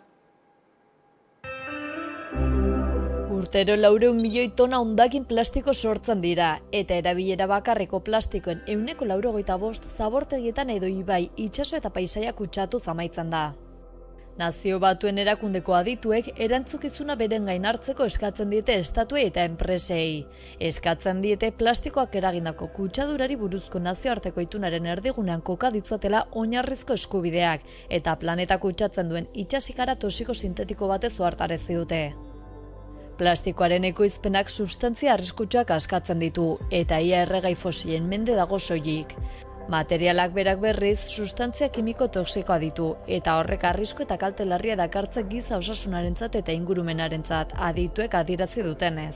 Urtero 400 milioi tona hondakin plastiko sortzen dira, eta erabilera bakarreko plastikoen 85% zabortegietan edo ibai, itsaso eta paisaia kutsatu zamaitzen da. Nazio Batuen erakundeko adituek erantzukizuna beren gain hartzeko eskatzen diete estatuei eta enpresei. Eskatzen diete plastikoak eragindako kutsadurari buruzko nazioarteko itunaren erdigunean koka ditzatela oinarrizko eskubideak, eta planeta kutsatzen duen itsasikara tosiko sintetiko batez ohartarazi dute. Plastikoaren ekoizpenak substantzia arriskutsuak askatzen ditu, eta ia erregai fosilen mende dago soilik. Materialak berak berriz substantzia kimiko toxikoa ditu, eta horrek arrisku eta kalte larria dakartze giza osasunarentzat eta ingurumenarentzat adituek adierazi dutenez.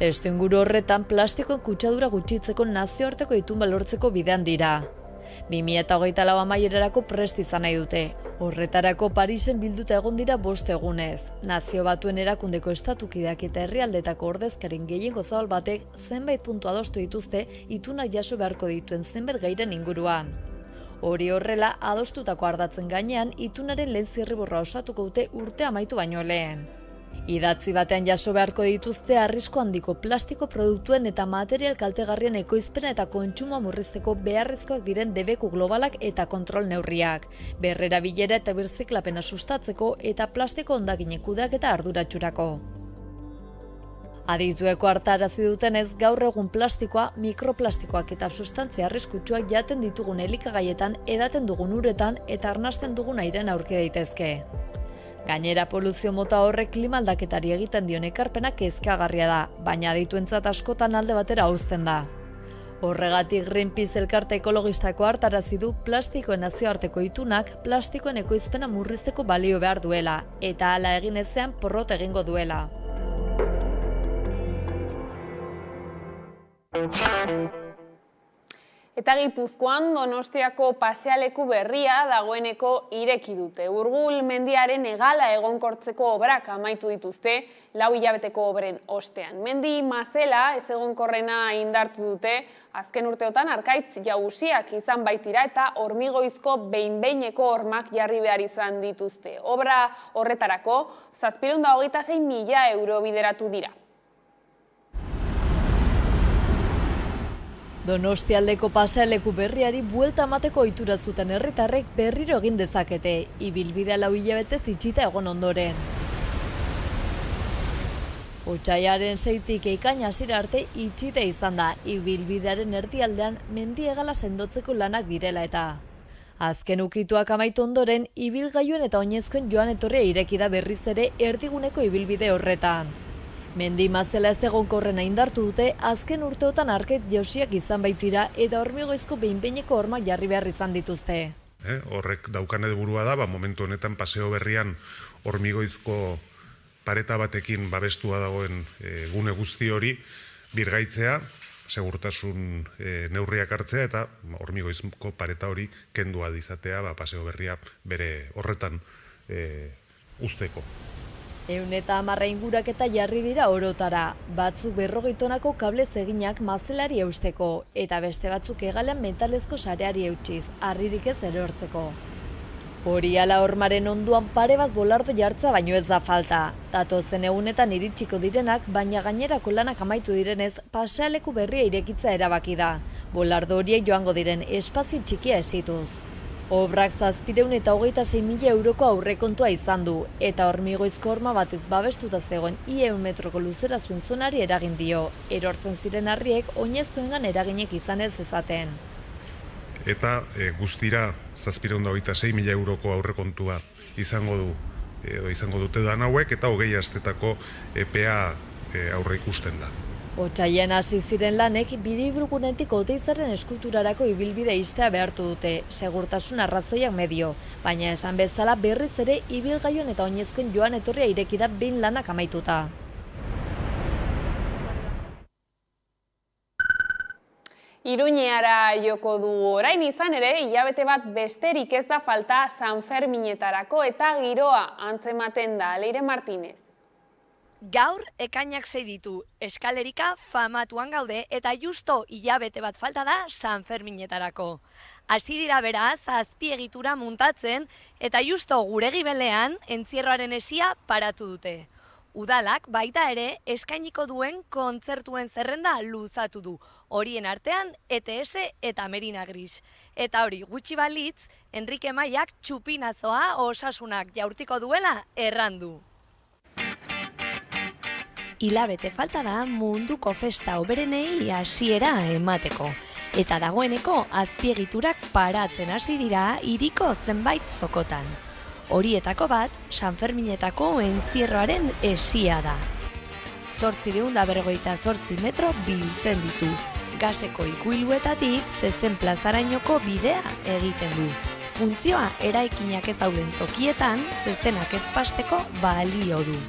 Testuinguru horretan plastikoen kutsadura gutxitzeko nazioarteko itun lortzeko bidean dira. 2024 amaierarako prest izan nahi dute. Horretarako Parisen bilduta egon dira 5 egunez. Nazio Batuen erakundeko estatukideak eta herrialdetako ordezkaren gehiengo zabal batek zenbait puntu adostu dituzte itunak jaso beharko dituen zenbait gairen inguruan. Hori horrela, adostutako ardatzen gainean, itunaren lehen zirriborra osatuko dute urte amaitu baino lehen. Idatzi batean jaso beharko dituzte arrisku handiko plastiko produktuen eta material kaltegarrien ekoizpena eta kontsumoa murrizteko beharrezkoak diren debeku globalak eta kontrol neurriak, berrerabilera eta birziklapena sustatzeko eta plastiko hondakinek kudeaketa arduratsurako. Aditueko hartarazi dutenez, gaur egun plastikoa, mikroplastikoak eta sustantzia arriskutsuak jaten ditugun elikagaietan, edaten dugun uretan eta arnasten dugun airean aurki daitezke. Gainera, poluzio mota horrek klima aldaketari egiten dion ekarpena kezkagarria da, baina adituentzat askotan alde batera uzten da. Horregatik Greenpeace elkarte ekologistako hartarazi du plastikoen nazioarteko itunak plastikoen ekoizpena murrizteko balio behar duela, eta hala egin ezean porrot egingo duela.
Eta Gipuzkoan Donostiako pasealeku berria dagoeneko ireki dute. Urgul mendiaren hegala egonkortzeko obrak amaitu dituzte 4 hilabeteko obren ostean. Mendi mazela ez egonkorrena indartu dute, azken urteotan harkaitz jausiak izan baitira eta hormigoizko behin-behineko hormak jarri behar izan dituzte. Obra horretarako 726.000 euro bideratu dira.
Donostialdeko pasealeku berriari buelta emateko ohitura zuten herritarrek berriro egin dezakete, ibilbidea 4 hilabetez itxita egon ondoren. Otsaiaren 6tik ekain hasiera arte itxita izan da, ibilbidearen erdialdean mendi hegala sendotzeko lanak direla eta. Azken ukituak amaitu ondoren, ibilgailuen eta oinezkoen joan etorria ireki da berriz ere erdiguneko ibilbide horretan. Mendi mazela ez egonkorrena indartu dute, azken urteotan arket jausiak izan baitira eta hormigoizko behin-behineko hormak jarri behar izan dituzte.
Horrek daukan helburua da, momentu honetan paseo berrian hormigoizko pareta batekin babestua dagoen gune guzti hori birgaitzea, segurtasun neurriak hartzea eta hormigoizko pareta hori kendua izatea paseo berria bere horretan uzteko.
110 inguraketa jarri dira orotara, batzuk 40 tonako kablez eginak mazelari eusteko, eta beste batzuk hegalean metalezko sareari eutsiz, harririk ez erortzeko. Hori ala hormaren onduan pare bat bolardo jartza baino ez da falta. Datozen egunetan iritsiko direnak, baina gainerako lanak amaitu direnez, pasealeku berria irekitza erabaki da. Bolardo horiek joango diren espazio txikia esituz. Obrak 726.000 euroko aurrekontua izan du, eta hormigoizko horma batez babestuta zegoen 100 metroko luzera zuen zonari eragin dio, erortzen ziren harriek oinezkoengan eraginek izan ez ezaten.
Eta guztira 726.000 euroko aurrekontua izango dute dan hauek, eta 20 astetako epea aurre ikusten da.
Otsailean hasi ziren lanek Biribilgunetik Oteizaren eskulturarako ibilbide ixtea behartu dute, segurtasun arrazoiak medio, baina esan bezala berriz ere ibilgailuen eta oinezkoen joan etorria ireki da behin lanak amaituta.
Iruñeara joko du orain izan ere, hilabete bat besterik ez da falta San Ferminetarako eta giroa antzematen da. Leire Martínez.
Gaur ekainak 6 ditu, eskalerika famatuan gaude eta justo hilabete bat falta da San Ferminetarako. Hasi dira beraz, azpiegitura muntatzen eta justo gure gibelean entzierroaren esia paratu dute. Udalak baita ere eskainiko duen kontzertuen zerrenda luzatu du, horien artean ETS eta Merina Gris. Eta hori gutxi balitz, Enrique Maiak txupinazoa Osasunak jaurtiko duela errandu. Hilabete falta da munduko festa hoberenei hasiera emateko. Eta dagoeneko azpiegiturak paratzen hasi dira hiriko zenbait zokotan. Horietako bat, San Ferminetako entzierroaren esia da. 858 metro biltzen ditu. Gaseko ikuiluetatik zezen plazarainoko bidea egiten du. Funtzioa eraikinak ez dauden tokietan zezenak ez pasteko balio du.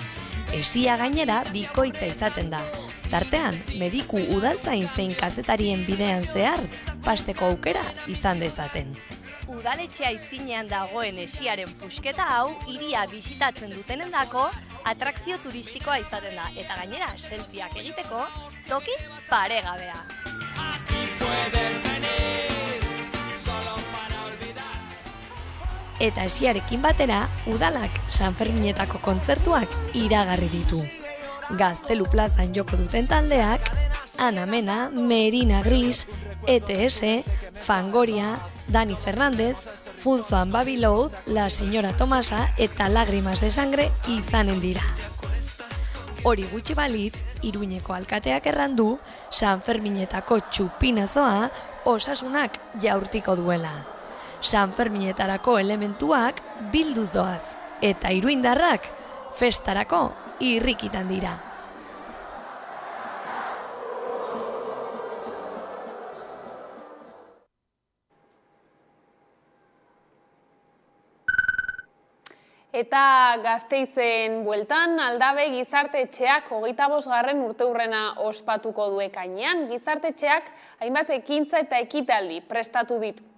Esia gainera bikoitza izaten da. Tartean, mediku udaltzain zein kazetarien bidean zehar, pasteko aukera izan dezaten. Udaletxea aitzinean dagoen esiaren pusketa hau hiria bisitatzen dutenendako atrakzio turistikoa izaten da. Eta gainera, selfieak egiteko, toki paregabea. Eta esiarekin batera, udalak San Ferminetako kontzertuak iragarri ditu. Gaztelu plazan joko duten taldeak, Ana Mena, Merina Gris, ETS, Fangoria, Dani Fernández, Funzoan Babiloud, La Señora Tomasa eta Lágrimas de Sangre izanen dira. Hori gutxi balitz, Iruñeko alkateak errandu, San Ferminetako txupinazoa Osasunak jaurtiko duela. San Ferminetarako elementuak bilduz doaz, eta iruindarrak festarako irrikitan dira.
Eta Gasteizen bueltan, Aldabe gizartetxeak 25. urteurrena ospatuko du ekainean. Gizartetxeak hainbat ekintza eta ekitaldi prestatu ditu.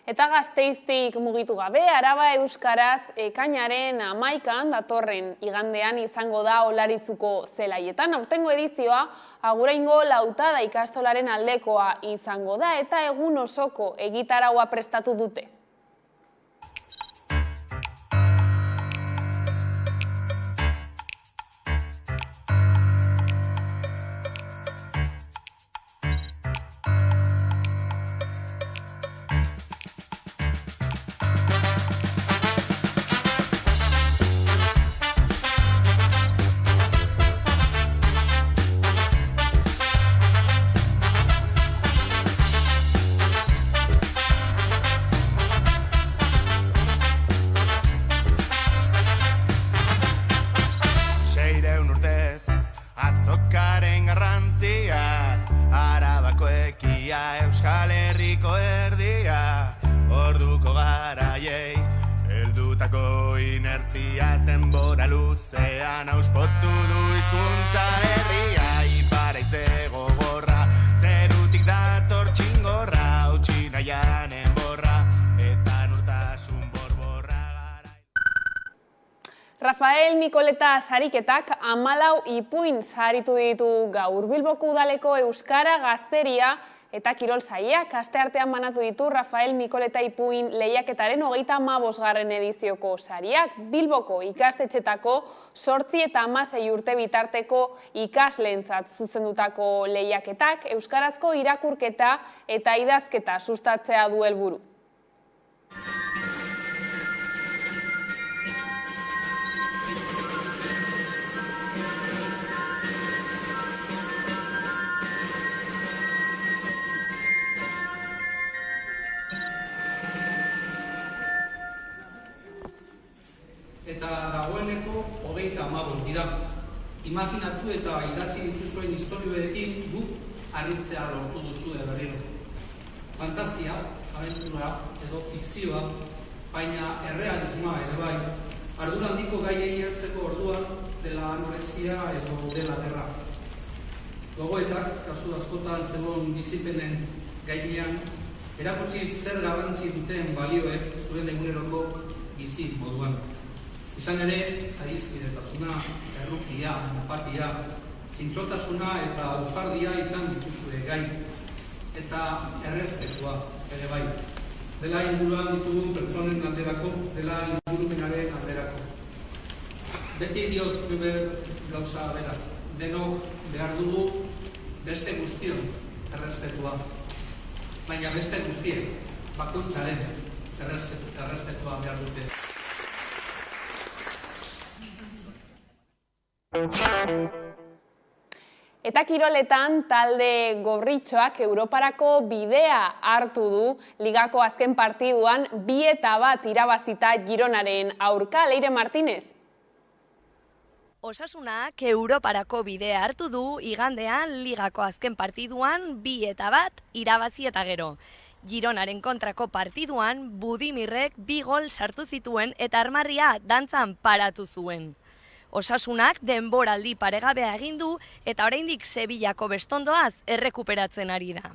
Eta Gasteiztik mugitu gabe, Araba euskaraz ekainaren 11an datorren igandean izango da Olarizuko zelaietan. Aurtengo edizioa Aguraingo Lautada ikastolaren aldekoa izango da eta egun osoko egitaraua prestatu dute.
Euskal Herriko erdia, orduko garaiei, heldutako inertziaz denbora luzean auspotu du hizkuntza herria. Ipar haize gogorra, zerutik dator txingorra, hautsi nahian enborra, eta nurtasun borborra gara.
Rafael Mikoleta sariketak 14 ipuin saritu ditu gaur. Bilboko udaleko Euskara Gazteria eta Kirol Sailak asteartean banatu ditu Rafael Mikoleta ipuin lehiaketaren 35. edizioko sariak. Bilboko ikastetxetako 8 eta 16 urte bitarteko ikasleentzat zuzendutako lehiaketak euskarazko irakurketa eta idazketa sustatzea du helburu.
Eta dagoeneko 35 dira. Imaginatu eta idatzi dituzuen istorioekin guk harritzea lortu duzue berriro. Fantasia, abentura edo fikzioa, baina errealismoa ere bai. Ardura handiko gaiei heltzeko orduan dela anorexia edo dela gerra. Gogoetak, kasu askotan zegoen bizipenen gainean, erakutsi zer garrantzi duten balioek zuen eguneroko bizi moduan. Izan ere, adiskidetasuna, errukia, empatia, zintzotasuna eta ausardia izan dituzue gai. Eta errespetua ere bai. Dela inguruan ditugun pertsonen alderako, dela ingurumenaren alderako. Beti diot gauza bera. Denok behar dugu beste guztion errespetua. Baina beste guztien, bakoitzaren errespetua behar dute.
Eta kiroletan talde gorritxoak Europarako bidea hartu du ligako azken partiduan 2-1 irabazita Gironaren aurka. Leire Martínez.
Osasunak Europarako bidea hartu du igandean ligako azken partiduan 2-1 irabazi eta gero. Gironaren kontrako partiduan Budimirrek 2 gol sartu zituen eta armarria dantzan paratu zuen. Osasunak denboraldi paregabea egin du eta oraindik Sevillako bestondoaz errekuperatzen ari da.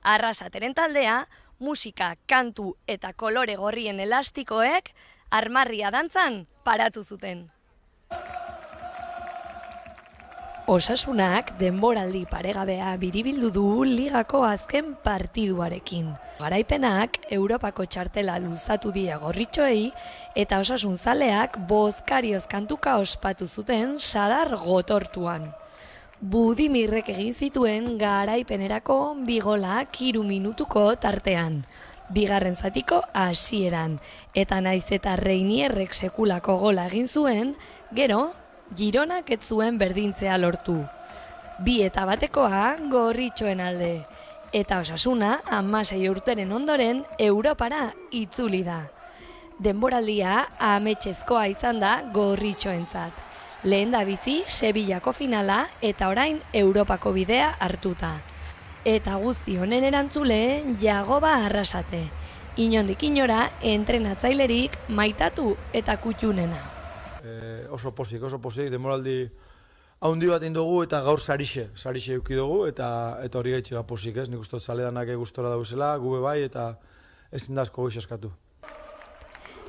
Arrasateren taldea, musika, kantu eta kolore gorrien elastikoek armarria dantzan paratu zuten. Osasunak denboraldi paregabea biribildu du ligako azken partiduarekin. Garaipenak Europako txartela luzatu die gorritxoei eta osasunzaleak bozkarioz kantuka ospatu zuten sadar gotortuan. Budimirrek egin zituen garaipenerako 2 golak 3 minutuko tartean. Bigarren zatiko hasieran eta naiz eta Reinierrek sekulako gola egin zuen, gero Gironak ez zuen berdintzea lortu. 2-1 gorritxoen alde. Eta osasuna 16 urteren ondoren Europara itzuli da. Denboraldia ametsezkoa izan da gorritxoentzat. Lehen da bizi Sevillako finala eta orain Europako bidea hartuta. Eta guzti honen erantzule Jagoba Arrasate. Inondik inora entrenatzailerik maitatu eta kutxunena.
Oso pozik, denboraldi haundi bat dugu eta gaur sarixe euki dugu eta hori gaitxe posik, ez? Nik uste zaledanak gustora dauzela, gube bai eta ezin da asko goiz askatu.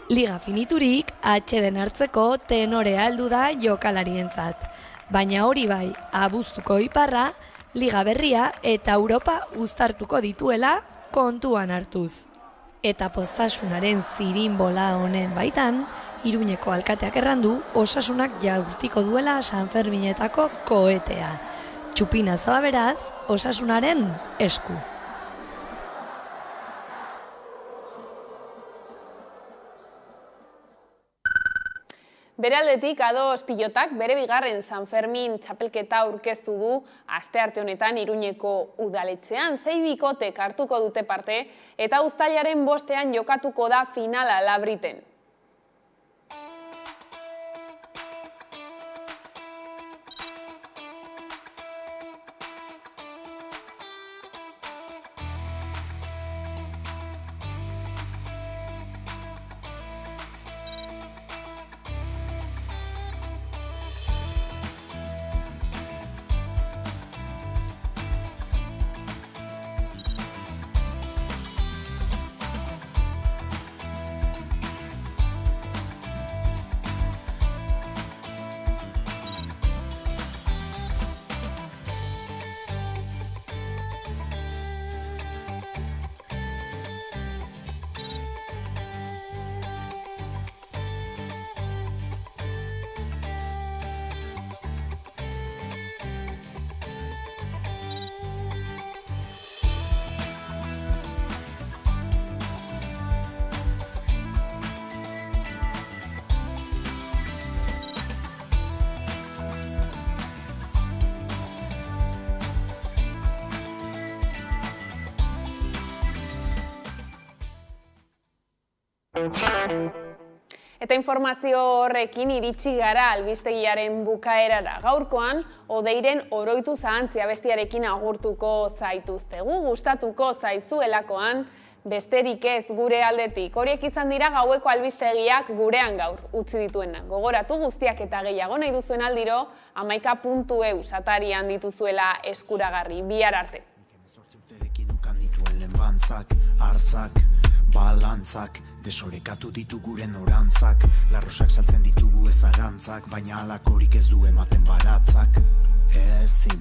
Liga finiturik atxeden hartzeko tenorea heldu da jokalarientzat. Baina hori bai, abuztuko iparra, Liga berria eta Europa uztartuko dituela kontuan hartuz. Eta poztasunaren zirinbola honen baitan, Iruñeko alkateak errandu Osasunak jaurtiko duela San Ferminetako kohetea. Txupina zaba beraz, Osasunaren esku.
Bere aldetik, Ados Pilotak bere bigarren San Fermin txapelketa aurkeztu du astearte honetan Iruñeko udaletxean. 6 bikotek hartuko dute parte eta uztailaren 5ean jokatuko da finala Labriten. Eta informazio horrekin iritsi gara albistegiaren bukaerara. Gaurkoan, Odeiren oroitu zahantzia bestiarekin agurtuko zaituztegu, gustatuko zaizuelakoan, besterik ez gure aldetik. Horiek izan dira gaueko albistegiak gurean gaur utzi dituena. Gogoratu guztiak eta gehiago nahi duzuen aldiro, 11.eu satarian dituzuela eskuragarri. Bihar arte.
Balantzak, desorekatu ditu gure norantzak, larrosak saltzen ditugu ez arantzak, baina alakorik ez du ematen baratzak, ezin.